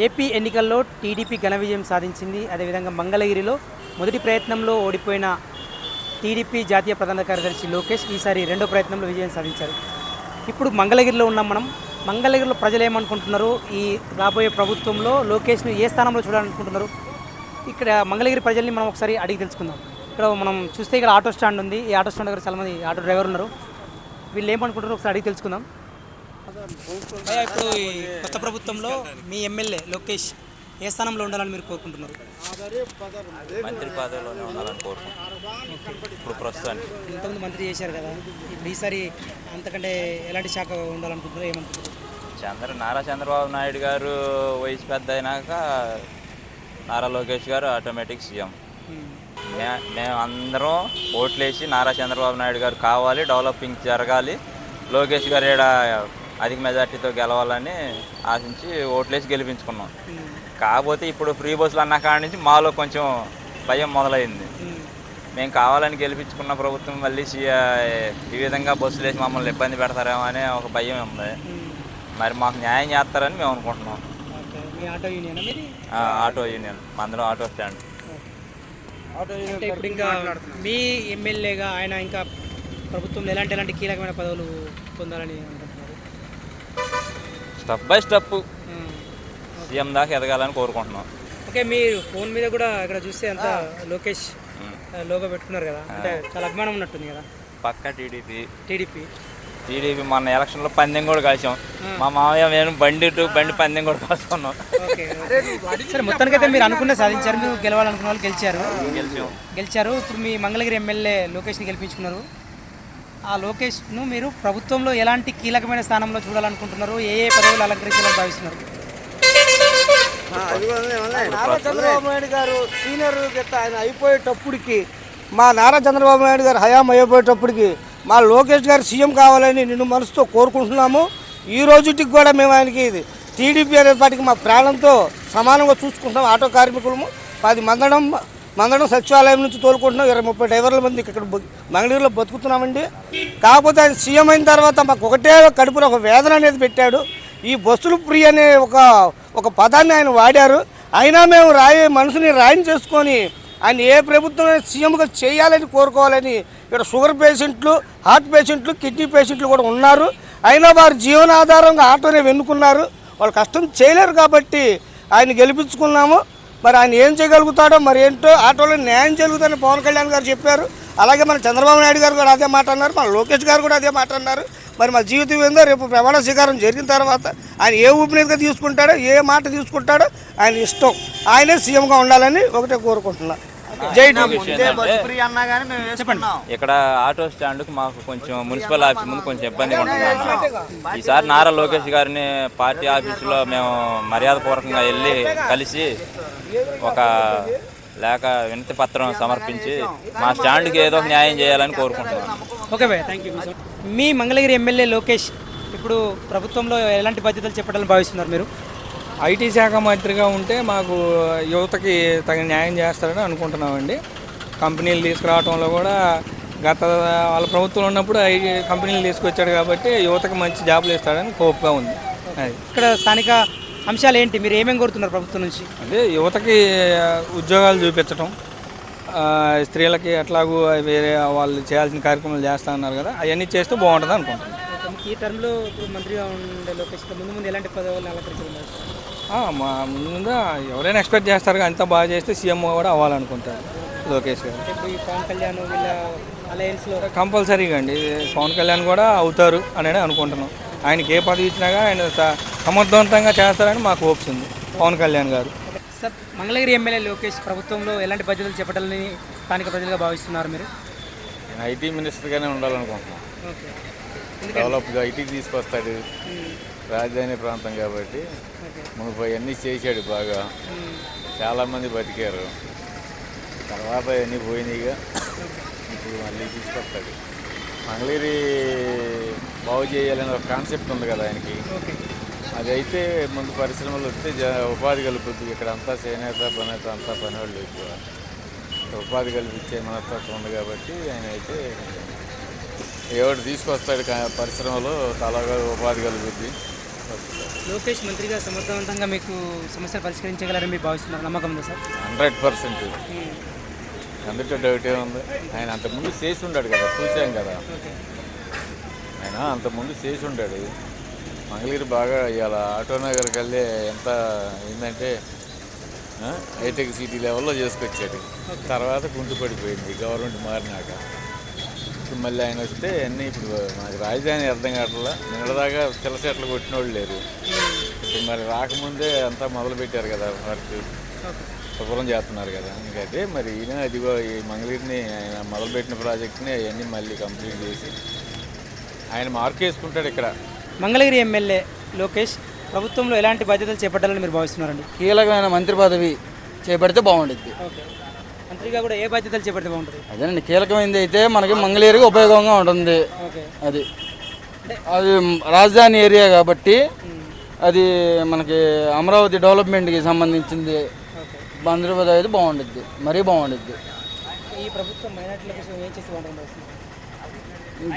AP ఎన్నికల్లో TDP ఘన విజయం సాధించింది. అదేవిధంగా మంగళగిరిలో మొదటి ప్రయత్నంలో ఓడిపోయిన టీడీపీ జాతీయ ప్రధాన కార్యదర్శి లోకేష్ ఈసారి రెండో ప్రయత్నంలో విజయం సాధించారు. ఇప్పుడు మంగళగిరిలో ఉన్నాం మనం. మంగళగిరిలో ప్రజలు ఏమనుకుంటున్నారు, ఈ రాబోయే ప్రభుత్వంలో లోకేష్ను ఏ స్థానంలో చూడాలనుకుంటున్నారు, ఇక్కడ మంగళగిరి ప్రజల్ని మనం ఒకసారి అడిగి తెలుసుకుందాం. ఇక్కడ మనం చూస్తే ఇక్కడ ఆటో స్టాండ్ ఉంది. ఈ ఆటో స్టాండ్ దగ్గర చాలామంది ఆటో డ్రైవర్ ఉన్నారు. వీళ్ళు ఏమనుకుంటారో ఒకసారి అడిగి తెలుసుకుందాం. ఇప్పుడు ఈ కొత్త ప్రభుత్వంలో మీ ఎమ్మెల్యే లోకేష్ ఏ స్థానంలో ఉండాలని మీరు కోరుకుంటున్నారు? మంత్రి పదవిలోనే ఉండాలని కోరుకుంటున్నాను. ఇప్పుడు ప్రస్తుతానికి ఇంతకుముందు మంత్రి చేశారు కదా, ఇప్పుడు ఈసారి అంతకంటే ఎలాంటి శాఖ ఉండాలనుకుంటున్నారు, ఏమనుకుంటున్నారు? నారా చంద్రబాబు నాయుడు గారు వయసు పెద్ద అయినాక నారా లోకేష్ గారు ఆటోమేటిక్ సీఎం. మేము అందరం ఓట్లేసి నారా చంద్రబాబు నాయుడు గారు కావాలి, డెవలపింగ్ జరగాలి, లోకేష్ గారు ఈడ అధిక మెజార్టీతో గెలవాలని ఆశించి ఓట్లేసి గెలిపించుకున్నాం. కాకపోతే ఇప్పుడు ఫ్రీ బస్సులు అన్న కాడి నుంచి మాలో కొంచెం భయం మొదలైంది. మేము కావాలని గెలిపించుకున్న ప్రభుత్వం మళ్ళీ ఈ విధంగా బస్సులు వేసి మమ్మల్ని ఇబ్బంది పెడతారేమో అనే ఒక భయం ఉంది. మరి మాకు న్యాయం చేస్తారని మేము అనుకుంటున్నాం. ఆటో యూనియన్ మందరం ఆటో స్టాండ్. ఇప్పుడు ఇంకా మీ ఎమ్మెల్యేగా ఆయన ఇంకా ప్రభుత్వంలో ఎలాంటి కీలకమైన పదవులు పొందాలని అనుకుంటున్నారు? స్టెప్ బై స్టెప్ సీఎం దాకా ఎదగాలని కోరుకుంటున్నాం. ఓకే, మీరు ఫోన్ మీద కూడా ఇక్కడ చూస్తే అంతా లోకేష్ లోగో పెట్టుకున్నారు కదా, అంటే చాలా అభిమానం ఉన్నట్టుంది కదా. పక్కా టీడీపీ మొన్న ఎలక్షన్లో పందెం కూడా కలిసాం. మా మామయ్య నేను బండి పందెం కూడా కాసుకున్నాం. సరే, మొత్తానికైతే మీరు అనుకున్న సాధించారు, మీరు గెలవాలనుకున్న వాళ్ళు గెలిచారు. ఇప్పుడు మీ మంగళగిరి ఎమ్మెల్యే లోకేష్ని గెలిపించుకున్నారు. ఆ లోకేష్ను మీరు ప్రభుత్వంలో ఎలాంటి కీలకమైన స్థానంలో చూడాలనుకుంటున్నారు, ఏ పదవులు అలంకరించాలని భావిస్తున్నారు? నారా చంద్రబాబు నాయుడు గారు సీనియర్ ఆయన అయిపోయేటప్పటికి, మా నారా చంద్రబాబు నాయుడు గారు హయాం అయిపోయేటప్పటికి మా లోకేష్ గారు సీఎం కావాలని నిన్ను మనసుతో కోరుకుంటున్నాము. ఈ రోజుకి కూడా మేము ఆయనకి టీడీపీ అనే పాటికి మా ప్రాణంతో సమానంగా చూసుకుంటాం. ఆటో కార్మికులము 10 మందడం సచివాలయం నుంచి తోలుకుంటున్నాం. 20-30 డ్రైవర్ల మంది ఇక్కడ మంగళగిరిలో బతుకుతున్నామండి. కాకపోతే ఆయన సీఎం అయిన తర్వాత మాకు ఒకటే కడుపులో ఒక వేదన అనేది పెట్టాడు. ఈ బస్సులు ఫ్రీ అనే ఒక పదాన్ని ఆయన వాడారు. అయినా మేము మనసుని రాయిని చేసుకొని ఆయన ఏ ప్రభుత్వం సీఎంగా చేయాలని కోరుకోవాలని ఇక్కడ షుగర్ పేషెంట్లు, హార్ట్ పేషెంట్లు, కిడ్నీ పేషెంట్లు కూడా ఉన్నారు. అయినా వారి జీవనాధారంగా ఆటోనే వెన్నుకున్నారు. వాళ్ళు కష్టం చేయలేరు కాబట్టి ఆయన గెలిపించుకున్నాము. మరి ఆయన ఏం చేయగలుగుతాడో మరి ఏంటో, ఆటోలో న్యాయం జరుగుతుందని పవన్ కళ్యాణ్ గారు చెప్పారు. అలాగే మన చంద్రబాబు నాయుడు గారు కూడా అదే మాట అన్నారు, మన లోకేష్ గారు కూడా అదే మాట అన్నారు. మరి మా జీవితం ఏందో రేపు ప్రమాణ స్వీకారం జరిగిన తర్వాత ఆయన ఏ ఊపిరిగా తీసుకుంటాడో, ఏ మాట తీసుకుంటాడో ఆయన ఇష్టం. ఆయనే సీఎంగా ఉండాలని ఒకటే కోరుకుంటున్నా. ఇక్కడ ఆటో స్టాండ్కి మాకు కొంచెం మున్సిపల్ ఆఫీస్ ముందు కొంచెం ఇబ్బందిగా ఉంటుంది. ఈసారి నారా లోకేష్ గారిని పార్టీ ఆఫీసులో మేము మర్యాదపూర్వకంగా వెళ్ళి కలిసి ఒక వినతి పత్రం సమర్పించి మా స్టాండ్కి ఏదో న్యాయం చేయాలని కోరుకుంటున్నాను. Okay bye, thank you. మీ మంగళగిరి ఎమ్మెల్యే లోకేష్ ఇప్పుడు ప్రభుత్వంలో ఎలాంటి బాధ్యతలు చెప్పాలని భావిస్తున్నారు మీరు? ఐటీ శాఖ మంత్రిగా ఉంటే మాకు యువతకి తగిన న్యాయం చేస్తారని అనుకుంటున్నామండి. కంపెనీలు తీసుకురావడంలో కూడా వాళ్ళ ప్రభుత్వంలో ఉన్నప్పుడు ఐటీ కంపెనీలు తీసుకొచ్చాడు కాబట్టి యువతకి మంచి జాబులు ఇస్తాడని హోప్గా ఉంది. అది ఇక్కడ స్థానిక అంశాలు ఏంటి, మీరు ఏమేమి కోరుతున్నారు ప్రభుత్వం నుంచి? అదే యువతకి ఉద్యోగాలు చూపించడం, స్త్రీలకి ఎట్లాగూ వేరే వాళ్ళు చేయాల్సిన కార్యక్రమాలు చేస్తా ఉన్నారు కదా, అవన్నీ చేస్తే బాగుంటుంది అనుకుంటున్నాను. ఈ టర్మ్లో ఇప్పుడు మంత్రిగా ఉండే లోకేష్ ముందు ఎలాంటి పదవులు అలంకరించారు? మా ముందు ఎవరైనా ఎక్స్పెక్ట్ చేస్తారు, అంతా బాగా చేస్తే సీఎం కూడా అవ్వాలనుకుంటారు లోకేష్ గారు. ఇప్పుడు పవన్ కళ్యాణ్ వీళ్ళ అలయన్స్లో కంపల్సరీగా అండి పవన్ కళ్యాణ్ కూడా అవుతారు అని అనుకుంటున్నాం. ఆయనకి ఏ పదవి ఇచ్చినా ఆయన సమర్థవంతంగా చేస్తారని మాకు హోప్స్ ఉంది పవన్ కళ్యాణ్ గారు. సార్, మంగళగిరి ఎమ్మెల్యే లోకేష్ ప్రభుత్వంలో ఎలాంటి బాధ్యతలు చేపట్టాలని స్థానిక ప్రజలుగా భావిస్తున్నారు మీరు? నేను ఐటీ మినిస్టర్గానే ఉండాలనుకుంటున్నాను. డెవలప్గా ఐటీ తీసుకొస్తాడు, రాజధాని ప్రాంతం కాబట్టి మునుపై అన్నీ చేశాడు బాగా, చాలామంది బతికారు. తర్వాత అన్నీ పోయినాయిగా, ఇప్పుడు మళ్ళీ తీసుకొస్తాడు. మంగళగిరి బాగు చేయాలని ఒక కాన్సెప్ట్ ఉంది కదా ఆయనకి, అదైతే ముందు పరిశ్రమలు వస్తే ఉపాధి కలుపుద్ది. ఇక్కడ అంతా చేనేత పనేత అంతా పనివాళ్ళు ఎక్కువ, ఉపాధి కల్పించే మనస్తత్వం ఉంది కాబట్టి ఆయన అయితే ఎవరు తీసుకొస్తాడు పరిశ్రమలో అలాగా ఉపాధి కలుగుద్ది. లోకేష్ మంత్రిగా సమర్థవంతంగా మీకు సమస్యలు పరిష్కరించగలరని మీరు భావిస్తున్నారు, నమ్మకం ఉందా సార్? 100%. అందులో డౌట్ ఏముంది? ఆయన అంతకుముందు చేసి ఉన్నాడు కదా, చూసాం కదా. ఆయన అంతకుముందు చేసి ఉంటాడు. మంగళగిరి బాగా ఇవాళ ఆటోనగర్కి వెళ్ళి ఎంత ఏంటంటే హైటెక్ సిటీ లెవెల్లో చేసుకొచ్చాడు. తర్వాత కుంటుపడిపోయింది గవర్నమెంట్ మారినాక. ఇప్పుడు మళ్ళీ ఆయన వస్తే అన్నీ ఇప్పుడు మనకి రాజధాని అర్థం కావట్లా. నిన్నదాకా చిల్లచెట్లు కొట్టిన వాళ్ళు లేరు. ఇప్పుడు మరి రాకముందే అంతా మొదలుపెట్టారు కదా, వర్క్ శుభ్రం చేస్తున్నారు కదా. ఇంకైతే మరి ఈయన అదిగో ఈ మంగళగిరిని ఆయన మొదలుపెట్టిన ప్రాజెక్ట్ని అవన్నీ మళ్ళీ కంప్లీట్ చేసి ఆయన మార్క్ వేసుకుంటాడు ఇక్కడ. మంగళగిరి ఎమ్మెల్యే లోకేష్ ప్రభుత్వంలో ఎలాంటి బాధ్యతలు చేపట్టాలని మీరు భావిస్తున్నారండి? కీలకమైన మంత్రి పదవి చేపడితే బాగుంటుంది. ఓకే, మంత్రిగా కూడా ఏ బాధ్యతలు చేపడితే బాగుంటుంది? అదేనండి, కీలకమైనది అయితే మనకి మంగళగిరికి ఉపయోగంగా ఉంటుంది. ఓకే, అది రాజధాని ఏరియా కాబట్టి అది మనకి అమరావతి డెవలప్మెంట్కి సంబంధించింది. ఓకే, మంత్రి పదవి అయితే బాగుంటుంది, మరీ బాగుంటుంది. ఈ ప్రభుత్వం మైనార్టీల కోసం ఏం చేసి బాగుంటుంది?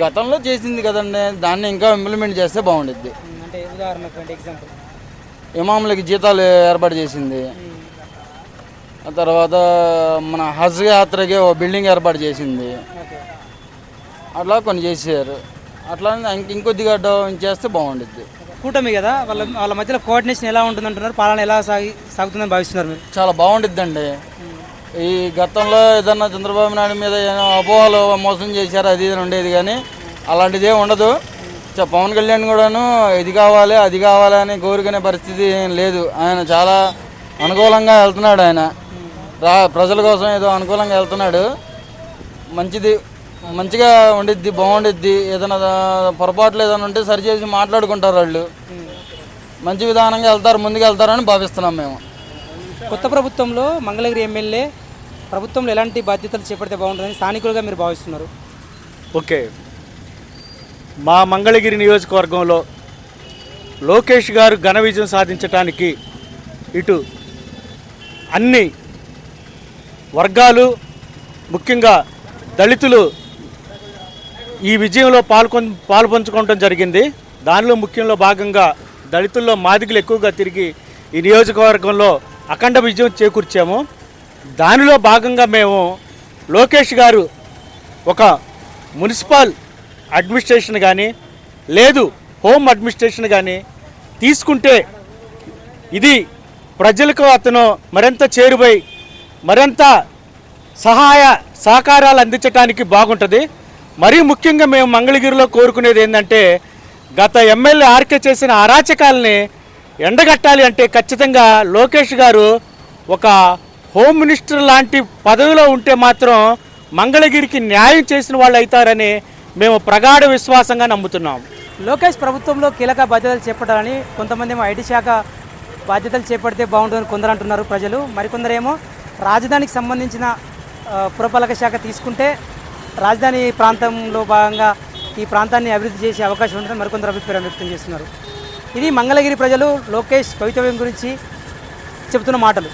గతంలో చేసింది కదండి, దాన్ని ఇంకా ఇంప్లిమెంట్ చేస్తే బాగుంటుంది. అంటే ఉదాహరణకు ఎగ్జాంపుల్, ఇమాములకి జీతాలు ఏర్పాటు చేసింది. ఆ తర్వాత మన హజ్ యాత్రకి ఓ బిల్డింగ్ ఏర్పాటు చేసింది. ఓకే, అట్లా కొన్ని చేశారు. అట్లా ఇంకొద్దిగా చేస్తే బాగుంటుంది. కూటమి కదా, వాళ్ళ మధ్యలో కోఆర్డినేషన్ ఎలా ఉంటుంది అంటున్నారు, పాలన ఎలా సాగుతుందని భావిస్తున్నారు మీరు? చాలా బాగుంటుందండి. ఈ గతంలో ఏదన్నా చంద్రబాబు నాయుడు మీద ఏమో అపోహలు మోసం చేశారు, అది ఇది ఉండేది. కానీ అలాంటిది ఏమి ఉండదు. పవన్ కళ్యాణ్ కూడాను ఇది కావాలి అది కావాలి అని కోరుకునే పరిస్థితి ఏం లేదు. ఆయన చాలా అనుకూలంగా వెళ్తున్నాడు. ఆయన ప్రజల కోసం ఏదో అనుకూలంగా వెళ్తున్నాడు. మంచిగా ఉండిద్ది, బాగుండిద్ది. ఏదైనా పొరపాట్లు ఏదైనా ఉంటే సరిచేసి మాట్లాడుకుంటారు వాళ్ళు. మంచి విధానంగా వెళ్తారు, ముందుకు వెళ్తారని భావిస్తున్నాం మేము. కొత్త ప్రభుత్వంలో మంగళగిరి ఎమ్మెల్యే ప్రభుత్వంలో ఎలాంటి బాధ్యతలు చేపడితే బాగుంటుందని స్థానికులుగా మీరు భావిస్తున్నారు? ఓకే, మా మంగళగిరి నియోజకవర్గంలో లోకేష్ గారు ఘన విజయం సాధించడానికి ఇటు అన్ని వర్గాలు, ముఖ్యంగా దళితులు ఈ విజయంలో పాల్పంచుకోవడం జరిగింది. దానిలో ముఖ్యంలో భాగంగా దళితుల్లో మాదిగలు ఎక్కువగా తిరిగి ఈ నియోజకవర్గంలో అఖండ విజయం చేకూర్చాము. దానిలో భాగంగా మేము లోకేష్ గారు ఒక మున్సిపల్ అడ్మినిస్ట్రేషన్ కానీ లేదు హోమ్ అడ్మినిస్ట్రేషన్ కానీ తీసుకుంటే ఇది ప్రజలకు అతను మరింత చేరువై మరింత సహాయ సహకారాలు అందించడానికి బాగుంటుంది. మరీ ముఖ్యంగా మేము మంగళగిరిలో కోరుకునేది ఏంటంటే గత ఎమ్మెల్యే ఆర్కే చేసిన అరాచకాలని ఎండగట్టాలి అంటే ఖచ్చితంగా లోకేష్ గారు ఒక హోమ్ మినిస్టర్ లాంటి పదవిలో ఉంటే మాత్రం మంగళగిరికి న్యాయం చేసిన వాళ్ళు అవుతారని మేము ప్రగాఢ విశ్వాసంగా నమ్ముతున్నాం. లోకేష్ ప్రభుత్వంలో కీలక బాధ్యతలు చేపట్టాలని కొంతమంది ఏమో ఐటీ శాఖ బాధ్యతలు చేపడితే బాగుంటుందని కొందరు అంటున్నారు ప్రజలు. మరికొందరేమో రాజధానికి సంబంధించిన పురపాలక శాఖ తీసుకుంటే రాజధాని ప్రాంతంలో భాగంగా ఈ ప్రాంతాన్ని అభివృద్ధి చేసే అవకాశం ఉంటుందని మరికొందరు అభిప్రాయం వ్యక్తం చేస్తున్నారు. ఇది మంగళగిరి ప్రజలు లోకేష్ భవితవ్యం గురించి చెబుతున్న మాటలు.